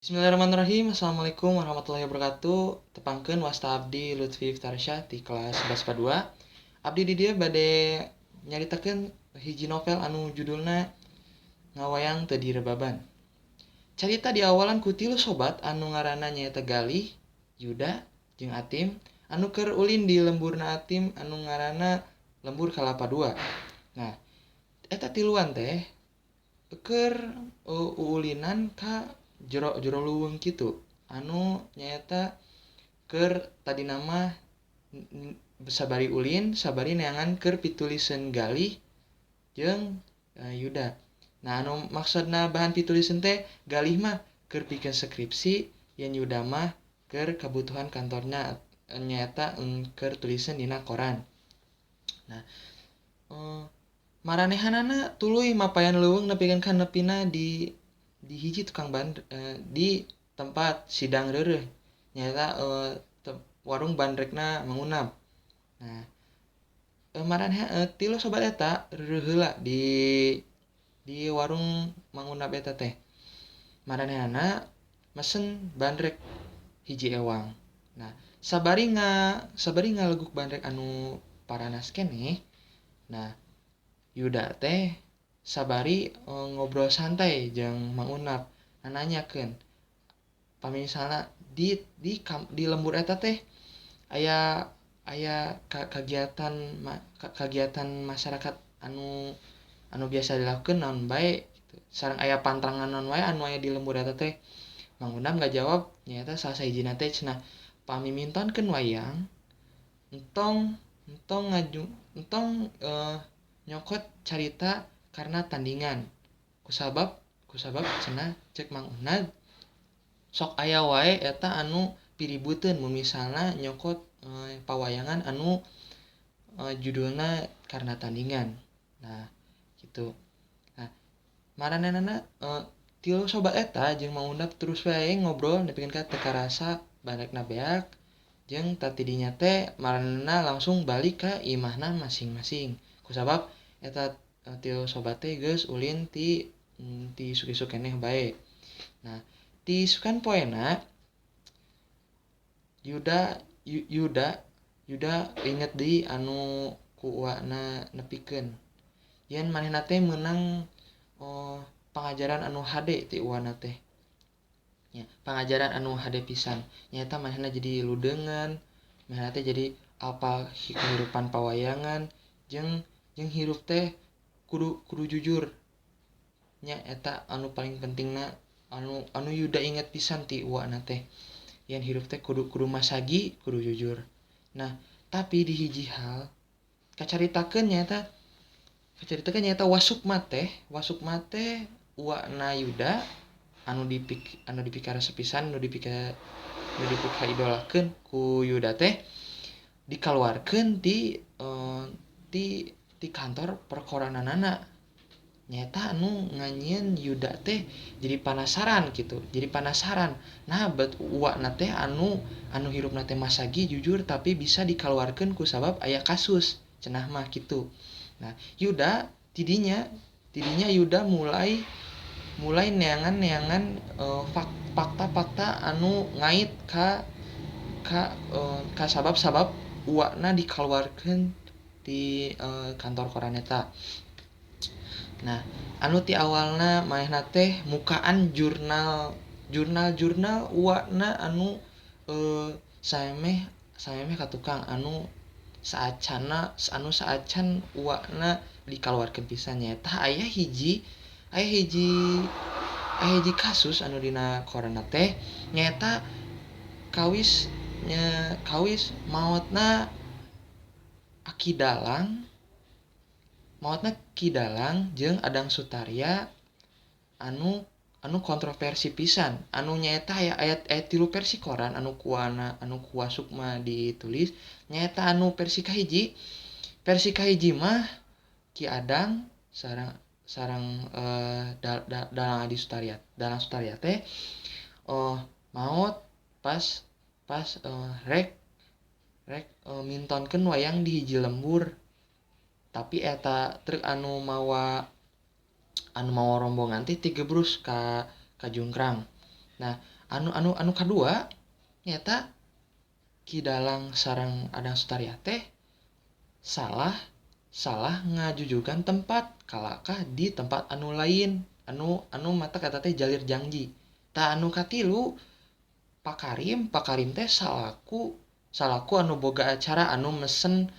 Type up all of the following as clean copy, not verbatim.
Bismillahirrahmanirrahim. Assalamualaikum warahmatullahi wabarakatuh. Tepangkeun wasta abdi Lutfi Iftarsya di kelas 11 2. Abdi di dieu bade nyaritakeun hiji novel anu judulna Ngawayang Teu Direbaban. Carita di awalan ku tilu sobat anu ngaranna nyaeta Galih, Yuda, jeung Atim anu keur ulin di lemburna Atim anu ngaranna Lembur Kalapa II. Nah, eta tiluan teh keur uulinan ka jero leuweung kitu anu nyaeta keur tadi nama sabari ulin sabari neangan keur pitulisan Galih jeung Yuda. Nah, anu maksudna bahan pitulisan teh Galih mah keur pikeun skripsi, yen Yuda mah keur kebutuhan kantornya nyaeta keur tulisan dina koran. Nah, maranehanana tuluy mapayan leuweung nepikeun ka nepina di hiji tukang di tempat sidang reureuh nyaeta warung bandrekna Mangunap. Nah, maraneha tilu sobat eta reureuh heula di warung Mangunap eta teh. Maranehana mesen bandrek hiji ewang. Nah, sabari ngaleguk bandrek anu paranas keneh. Nah, Yuda teh sabari ngobrol santai jeung Mang Unap. Nanyakeun pamisalna di lembur eta teh aya kagiatan masyarakat anu biasa dilakukeun naon bae gitu. Sareng aya pantrangan naon wae anu aya di lembur eta teh. Mang Unap ngajawab nyaeta salah sahijina teh cenah pamimintonkeun wayang entong nyokot carita karena tandingan kusabab cenah cek Mang Unad sok aya wae eta anu piributeun mun misalna nyokot pawayangan anu judulna karena tandingan. Nah, gitu. Nah, maranehna tilu sobat eta jeung Mang Unad terus wae ngobrol nepikeun ka teu karasa bandrekna beak jeung tatidinya teh maranehna langsung balik ka imahna masing-masing. Kusabab eta tilu sobat teh geus ulin ti isuk-isuk keneh bae. Nah, di isukan poena Yuda inget deui anu ku uwana nepikeun. Yen manehna teh meunang pangajaran anu hade ti uwana teh. Ya, pangajaran anu hade pisan. Nyaeta manehna jadi ludeungan, manehna teh jadi apal kehidupan pawayangan jeung hirup teh kudu jujur. Nya eta anu paling pentingna anu Yuda inget pisan ti uwana teh. Yen hirup teh kudu masagi, kudu jujur. Nah, tapi di hiji hal kacaritakeun nyaeta Wasukma teh uwana Yuda anu dipikara sepisan anu dipikaidolakeun ku Yuda teh dikaluarkeun di kantor perkorananana. Nyata anu nganyieun Yuda teh jadi penasaran gitu. Nah, bet uwana teh anu hirupna teh masagi jujur tapi bisa dikaluarkeun ku sabab aya kasus. Cenah mah kitu. Nah, Yuda tidinya Yuda mulai neangan fakta-fakta anu ngait ka sabab uwana dikaluarkeun di kantor koran eta. Nah, anu ti awalna manehna teh mukaan jurnal uwana anu samemeh ka tukang anu saacan uwana dikaluarkeun pisan nyaeta aya hiji kasus anu dina koranna teh nyaeta kawis maotna Ki Dalang jeung Adang Sutarya anu kontroversi pisan. Anu nyaeta aya 3 versi koran anu ku Wasukma ditulis. Nyaeta anu versi kahiji mah Ki Adang sareng Dalang Sutarya teh maot pas rek mintonkeun wayang di hiji lembur. Tapi eta truk anu mawa rombongan teh tigebrus ka Jungkrang. Nah, anu kadua nyata Kidalang sareng Adang Sutarya teh salah salah ngajujugan tempat kalakah di tempat anu lain anu mata kata teh jalir janji anu katilu Pakarim teh salaku anu boga acara anu mesen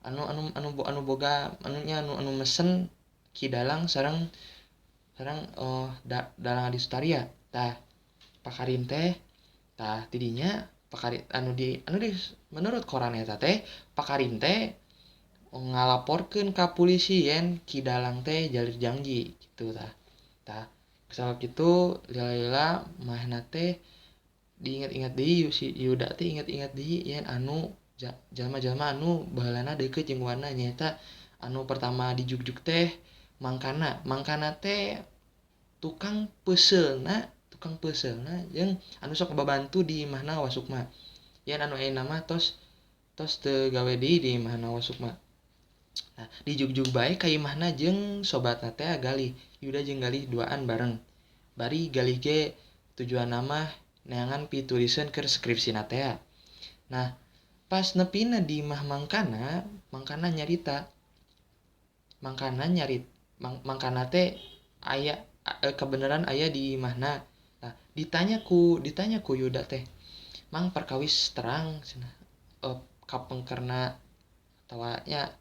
anu boga anu mesen Kidalang sareng sareng Dalang Adi Sutarya Pakarim teh tidinya Pakarim anu di menurut koran eta teh Pakarim teh ngalaporkeun ka polisi yen Kidalang teh jalir janji gitu sabab kitu lila mahna teh diingat-ingat deui si Yuda teh ingat-ingat deui yen anu jalma-jalma anu baheulana deukeut jeung Wana nyaeta anu pertama dijugjuk teh mangkana teh tukang peuseulna jeung anu sok babantu di imahna Wasukma yen anu ayeuna mah tos teu gawe deui di imahna Wasukma. Nah, dijugjug bae ka imahna jeung sobatna teh Galih. Yuda jeung Galih duaan bareng. Bari Galih ge tujuanna mah neangan pituliseun keur skripsina teh. Nah, pas nepina di imah mangkana nyarita. Mangkana teh aya kebenaran aya di imahna. Nah, ditanya ku Yuda teh, "Mang perkawis terang cenah. Kapengkerna atawa nya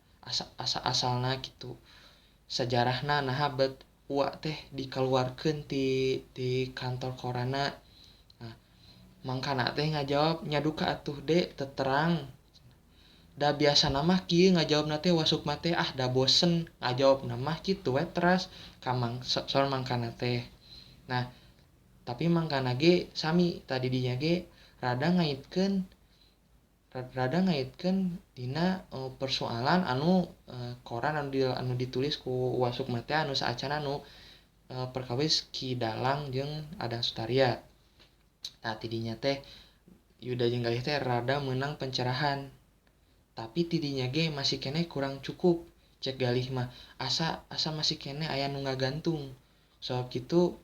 asalna gitu sejarahna naha bet uak teh dikeluarkeun ti kantor korana." Nah, mangkana teh ngajawab nyaduka atuh de teu terang da biasana mah kieu ngajawabna teh Wasukma teh da bosen ngajawabna mah kitu we teras ka soal mangkana teh. Nah, tapi mangkana ge sami tadi dinya ge rada ngaitkeun dina persoalan anu koran anu ditulis ku Wasukma teh anu saacana anu perkawis Kidalang jeung Adang Sutarya. Tidinya teh Yuda jeung Galih teh rada meunang pencerahan. Tapi tidinya ge masih kene kurang cukup. Cek Galih mah asa masih kene aya nu ngagantung. Soal kitu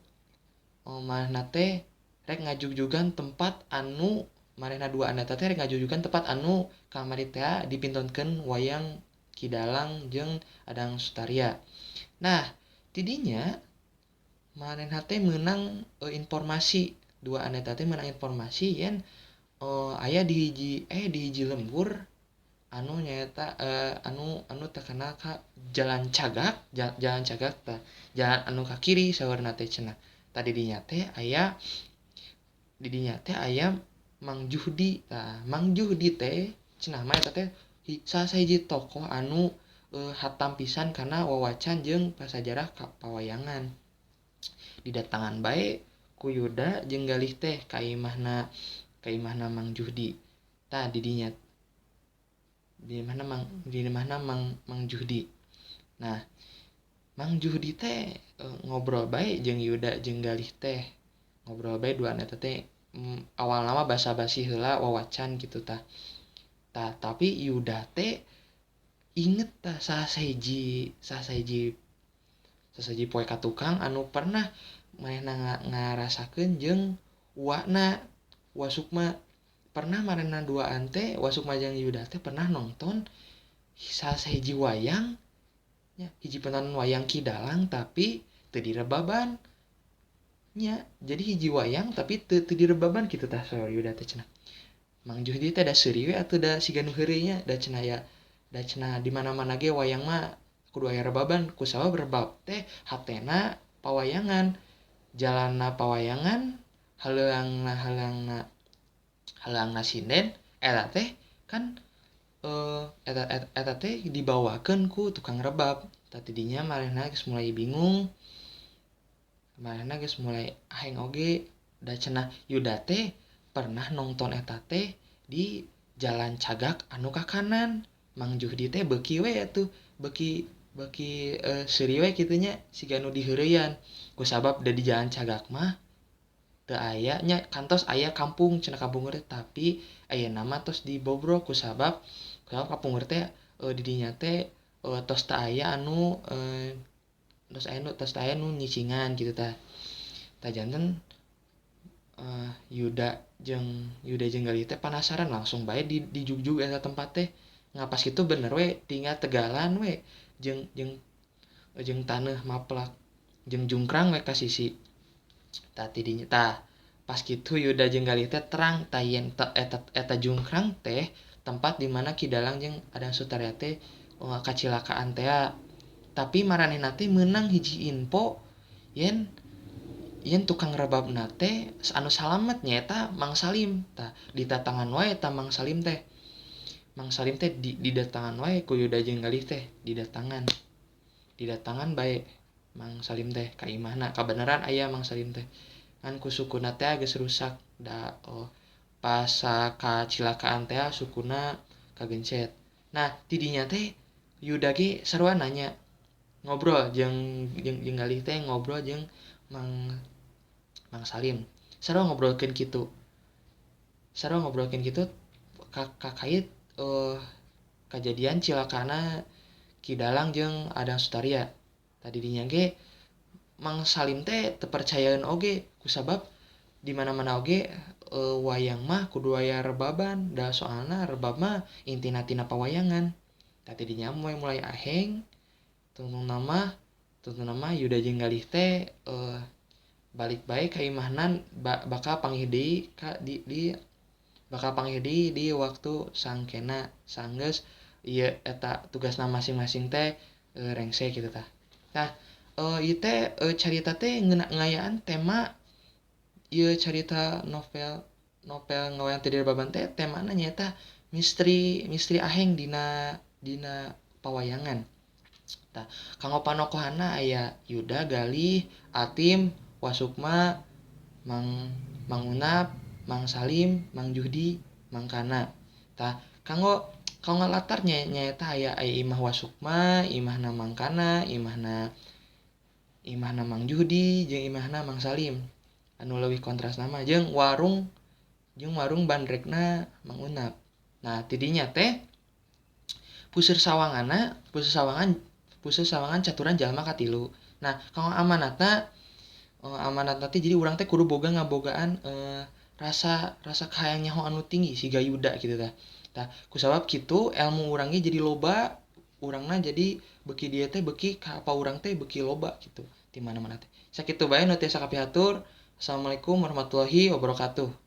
manehna teh rek ngajugjugan tempat anu marehna duaan eta teh rek ngajujugan tempat anu kamari teh dipintonkeun wayang Kidalang jeung Adang Sutarya. Nah, tidinya manehna teh meunang informasi duaan eta teh meunang informasi yen aya di hiji lembur anu nyaeta anu terkenal ka jalan cagak tah jalan anu ka kiri saeueurna teh cenah. Didinya teh aya Mang Juhdi. Mang Juhdi teh cenah mah eta teh salah sahiji tokoh anu hatam pisan kana wawacan jeung prasajarah pawayangan. Didatangan bae ku Yuda jeung Galih teh ka imahna Mang Juhdi. Didinya di mana Mang Juhdi. Nah, Mang Juhdi teh ngobrol bae jeung Yuda jeung Galih teh. Ngobrol bae duaan eta teh awalna mah basa-basi heula wawacan gitu tah. Tapi Yuda teh inget tah saha sahiji poe katukang anu pernah manehna ngarasakeun jeung uwana Wasukma. Pernah marehna duaan teh Wasukma jeung Yuda teh pernah nonton salah sahiji wayang nya hiji penonton wayang Kidalang tapi teu direbaban nya. Jadi hiji wayang tapi teu direbaban kitu tah soal Yuda teh cenah. Mang Juhdi teh da seuri we atuh da siga nu heureuy nya da cenah di mana-mana ge wayang mah kudu aya rebaban kusabab rebab teh hatena pawayangan, jalanna pawayangan, haleungna sinden eta teh kan eta teh dibawakeun ku tukang rebab. Tidinya marehna geus mulai bingung, marehna geus mulai aheng oge da cenah Yuda teh pernah nonton eta teh di jalan cagak anu ka kanan. Mang Juhdi teh beuki we atuh beuki seuri we kitu nya siga nu diheureuyan kusabab da di jalan cagak mah teu aya nya kantos aya kampung cenah kampung urang tapi ayeuna mah tos dibobrok kusabab kampung urang teh di dinya teh tos teu aya nu nyicingan gitu tah. Janten Yuda jeung Galih teh penasaran langsung bae di jugjug eta tempat teh ngapas kitu bener we tinggal tegalan we jeung taneuh maplak jeung jungkrang we ka sisi tah tidinya tah pas kitu Yuda jeung Galih teh terang tah yen eta jungkrang teh tempat di mana Ki Dalang jeung Adang Sutarya teh kacilakaan teh. Tapi maranehna teh meunang hiji info yen tukang rebabna teh anu salamet nyaeta Mang Salim. Tah ditatangan wae eta Mang Salim teh. Mang Salim teh didatangan wae ku Yuda jeung Galih teh, didatangan bae Mang Salim teh ka imahna. Kabeneran aya Mang Salim teh. Kan ku sukuna teh geus rusak da pas kacilakaan teh sukuna kagencet. Nah, tidinya teh Yuda ge sarua nanya ngobrol jeung Galih teh ngobrol jeung Mang Salim. Sarua ngobrolkeun kitu kakait kejadian cilakana Ki Dalang jeung Adang Sutarya. Tadi dinya ge Mang Salim teh teu percayaeun oge kusabab di mana-mana oge wayang mah kudu aya rebaban da soalna rebab mah intina tina pawayangan. Tadi dinya mulai aheng tuntunna mah Yuda jeung Galih teh balik bae ka imahna bakal panggih deui di waktu sangkena sanggeus ieu eta tugasna masing-masing teh rengse kitu tah. Nah, ieu teh carita teh ngayaan tema ieu carita novel ngawayang teu direbaban teh temana nyaeta misteri aheng dina pawayangan. Tah, kanggo panokohanna aya Yuda, Galih, Atim, Wasukma, Mang Unap, Mang Salim, Mang Juhdi, Mang Kana. Tah, kanggo latar nyaeta aya imah Wasukma, imahna Mang Kana, imahna Mang Juhdi jeung imahna Mang Salim. Anu leuwih kontrasna mah jeung warung bandrekna Mang Unap. Nah, tidinya teh puseur sawangan caturan jalma katilu. Nah, kanggo amanatna teh jadi urang teh kudu ngabogaan rasa kahayang nyaho anu tinggi siga Yuda kitu tah. Tah kusabab kitu ilmu urang ge jadi loba, urangna jadi beuki dieu teh beuki ka paurang teh beuki loba kitu di mana-mana teh. Sakitu bae nu tiasa kapihatur. Assalamualaikum warahmatullahi wabarakatuh.